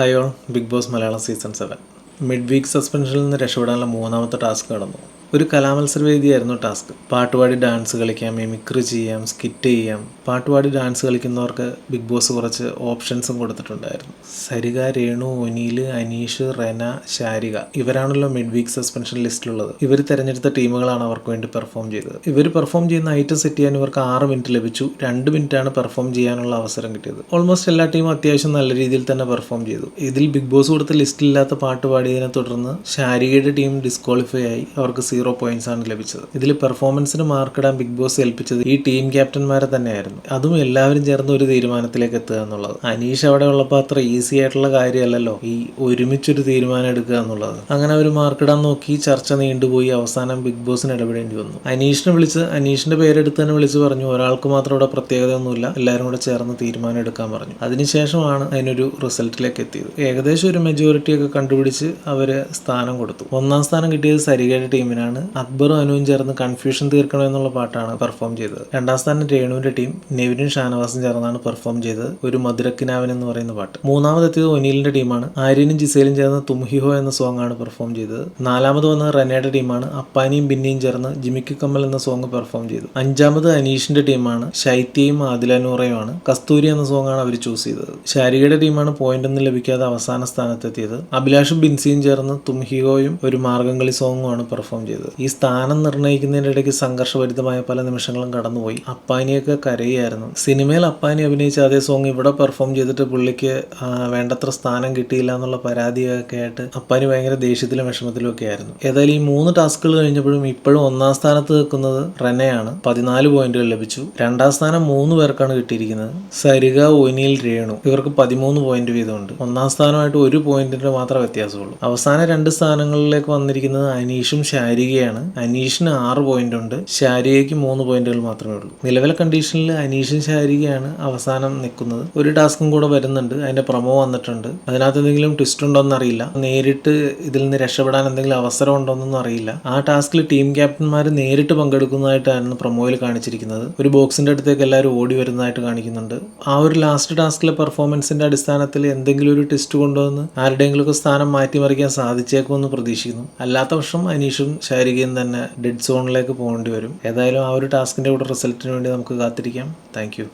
Hi all, Bigg Boss Malayalam season 7 mid week സസ്പെൻഷനിൽ നിന്ന് രക്ഷപ്പെടാനുള്ള മൂന്നാമത്തെ ടാസ്ക് കടന്നു. ഒരു കലാമത്സര വേദിയായിരുന്നു ടാസ്ക്. പാട്ടുപാടി ഡാൻസ് കളിക്കാം, മിമിക്രി ചെയ്യാം, സ്കിറ്റ് ചെയ്യാം. പാട്ടുപാടി ഡാൻസ് കളിക്കുന്നവർക്ക് ബിഗ് ബോസ് കുറച്ച് ഓപ്ഷൻസും കൊടുത്തിട്ടുണ്ടായിരുന്നു. സരിക, രേണു, ഒനീൽ, അനീഷ്, റെന, ശാരിക ഇവരാണല്ലോ മിഡ് വീക്ക് സസ്പെൻഷൻ ലിസ്റ്റിലുള്ളത്. ഇവർ തിരഞ്ഞെടുത്ത ടീമുകളാണ് അവർക്ക് വേണ്ടി പെർഫോം ചെയ്തത്. ഇവർ പെർഫോം ചെയ്യുന്ന ഐറ്റം സെറ്റ് ചെയ്യാൻ ഇവർക്ക് 6 മിനിറ്റ് ലഭിച്ചു. 2 മിനിറ്റാണ് പെർഫോം ചെയ്യാനുള്ള അവസരം കിട്ടിയത്. ഓൾമോസ്റ്റ് എല്ലാ ടീമും അത്യാവശ്യം നല്ല രീതിയിൽ തന്നെ പെർഫോം ചെയ്തു. ഇതിൽ ബിഗ് ബോസ് കൊടുത്ത ലിസ്റ്റിലില്ലാത്ത പാട്ട് പാടിയതിനെ തുടർന്ന് ശാരികയുടെ ടീം ഡിസ്ക്വാളിഫൈ ആയി. അവർക്ക് 0 പോയിന്റ്സ് ആണ് ലഭിച്ചത്. ഇതിൽ പെർഫോമൻസിന് മാർക്കിടാൻ ബിഗ് ബോസ് ഏൽപ്പിച്ചത് ഈ ടീം ക്യാപ്റ്റന്മാരെ തന്നെയായിരുന്നു. അതും എല്ലാവരും ചേർന്ന് ഒരു തീരുമാനത്തിലേക്ക് എത്തുക എന്നുള്ളത്. അനീഷ് അവിടെ ഉള്ളപ്പോൾ അത്ര ഈസി ആയിട്ടുള്ള കാര്യമല്ലല്ലോ ഈ ഒരുമിച്ചൊരു തീരുമാനം എടുക്കുക എന്നുള്ളത്. അങ്ങനെ അവർ മാർക്കിടാൻ നോക്കി, ചർച്ച നീണ്ടുപോയി. അവസാനം ബിഗ് ബോസിന് ഇടപെടേണ്ടി വന്നു. അനീഷിനെ വിളിച്ച് അനീഷിന്റെ പേരെടുത്ത് തന്നെ വിളിച്ച് പറഞ്ഞു, ഒരാൾക്ക് മാത്രം ഇവിടെ പ്രത്യേകതയൊന്നുമില്ല, എല്ലാവരും കൂടെ ചേർന്ന് തീരുമാനം എടുക്കാൻ പറഞ്ഞു. അതിനുശേഷമാണ് അതിനൊരു റിസൾട്ടിലേക്ക് എത്തിയത്. ഏകദേശം ഒരു മെജോറിറ്റി ഒക്കെ കണ്ടുപിടിച്ച് അവര് സ്ഥാനം കൊടുത്തു. 1ാം സ്ഥാനം കിട്ടിയത് സരികയുടെ ടീമിനാണ്. അക്ബറും അനുവും ചേർന്ന് കൺഫ്യൂഷൻ തീർക്കണം എന്നുള്ള പാട്ടാണ് പെർഫോം ചെയ്തത്. 2ാം സ്ഥാനം രേണുവിന്റെ ടീം നെവിനും ഷാനവാസും ചേർന്നാണ് പെർഫോം ചെയ്തത്. ഒരു മധുരക്കിനാവൻ എന്ന് പറയുന്ന പാട്ട്. 3ാമതെത്തിയത് ഒനീലിന്റെ ടീമാണ്. ആര്യനും ജിസേലും ചേർന്ന് തുംഹിഹോ എന്ന സോങ് ആണ് പെർഫോം ചെയ്തത്. 4ാമത് വന്നത് റെനയുടെ ടീമാണ്. അപ്പാനിയും ബിന്നിയും ചേർന്ന് ജിമിക്ക് കമ്മൽ എന്ന സോങ് പെർഫോം ചെയ്തു. 5ാമത് അനീഷിന്റെ ടീമാണ്. ശൈത്യയും ആദിലനൂറയുമാണ്. കസ്തൂരി എന്ന സോങ് ആണ് അവർ ചൂസ് ചെയ്തത്. ശാരികയുടെ ടീമാണ് പോയിന്റ് ഒന്നും ലഭിക്കാതെ അവസാന സ്ഥാനത്തെത്തിയത്. അഭിലാഷും ബിൻസിയും ചേർന്ന് തുംഹിഹോയും ഒരു മാർഗംകളി സോങ്ങും ആണ് പെർഫോം ചെയ്തത്. ഈ സ്ഥാനം നിർണ്ണയിക്കുന്നതിന്റെ ഇടയ്ക്ക് സംഘർഷഭരിതമായ പല നിമിഷങ്ങളും കടന്നുപോയി. അപ്പാനിയൊക്കെ കരയായിരുന്നു. സിനിമയിൽ അപ്പാനി അഭിനയിച്ച അതേ സോങ് ഇവിടെ പെർഫോം ചെയ്തിട്ട് പുള്ളിക്ക് വേണ്ടത്ര സ്ഥാനം കിട്ടിയില്ല എന്നുള്ള പരാതിയൊക്കെ ആയിട്ട് അപ്പാനി ഭയങ്കര ദേഷ്യത്തിലും വിഷമത്തിലും ഒക്കെ ആയിരുന്നു. ഏതായാലും ഈ 3 ടാസ്കുകൾ കഴിഞ്ഞപ്പോഴും ഇപ്പോഴും 1ാം സ്ഥാനത്ത് നിൽക്കുന്നത് റെനയാണ്. 14 പോയിന്റുകൾ ലഭിച്ചു. 2ാം സ്ഥാനം 3 പേർക്കാണ് കിട്ടിയിരിക്കുന്നത്. സരിക, ഒനീൽ, രേണു ഇവർക്ക് 13 പോയിന്റ് വീതമുണ്ട്. 1ാം സ്ഥാനമായിട്ട് 1 പോയിന്റിന്റെ മാത്രമേ വ്യത്യാസമുള്ളൂ. അവസാന 2 സ്ഥാനങ്ങളിലേക്ക് വന്നിരിക്കുന്നത് അനീഷും ശാരികയാണ്. അനീഷിന് 6 പോയിന്റ് ഉണ്ട്, ശാരികയ്ക്ക് 3 പോയിന്റുകൾ മാത്രമേ ഉള്ളൂ. നിലവിലെ കണ്ടീഷനിൽ അനീഷും ശാരികയാണ് അവസാനം നിൽക്കുന്നത്. ഒരു ടാസ്കും കൂടെ വരുന്നുണ്ട്, അതിന്റെ പ്രൊമോ വന്നിട്ടുണ്ട്. അതിനകത്ത് എന്തെങ്കിലും ട്വിസ്റ്റ് ഉണ്ടോയെന്ന് അറിയില്ല. നേരിട്ട് ഇതിൽ നിന്ന് രക്ഷപ്പെടാൻ എന്തെങ്കിലും അവസരം ഉണ്ടോയെന്നൊന്നും അറിയില്ല. ആ ടാസ്കിൽ ടീം ക്യാപ്റ്റന്മാർ നേരിട്ട് പങ്കെടുക്കുന്നതായിട്ടാണ് പ്രൊമോയിൽ കാണിച്ചിരിക്കുന്നത്. ഒരു ബോക്സിന്റെ അടുത്തേക്ക് എല്ലാവരും ഓടി വരുന്നതായിട്ട് കാണിക്കുന്നുണ്ട്. ആ ഒരു ലാസ്റ്റ് ടാസ്കിലെ പെർഫോമൻസിന്റെ അടിസ്ഥാനത്തിൽ എന്തെങ്കിലും ഒരു ട്വിസ്റ്റ് കൊണ്ടുവന്ന് ആരുടെയെങ്കിലുമൊക്കെ സ്ഥാനം മാറ്റിമറിക്കാൻ സാധിച്ചേക്കുമെന്ന് പ്രതീക്ഷിക്കുന്നു. അല്ലാത്ത പക്ഷം അനീഷും ശാരികയും തന്നെ ഡെഡ് സോണിലേക്ക് പോകേണ്ടി വരും. ഏതായാലും ആ ഒരു ടാസ്കിന്റെ കൂടെ റിസൾട്ടിന് വേണ്ടി നമുക്ക് കാത്തിരിക്കാം. Thank you.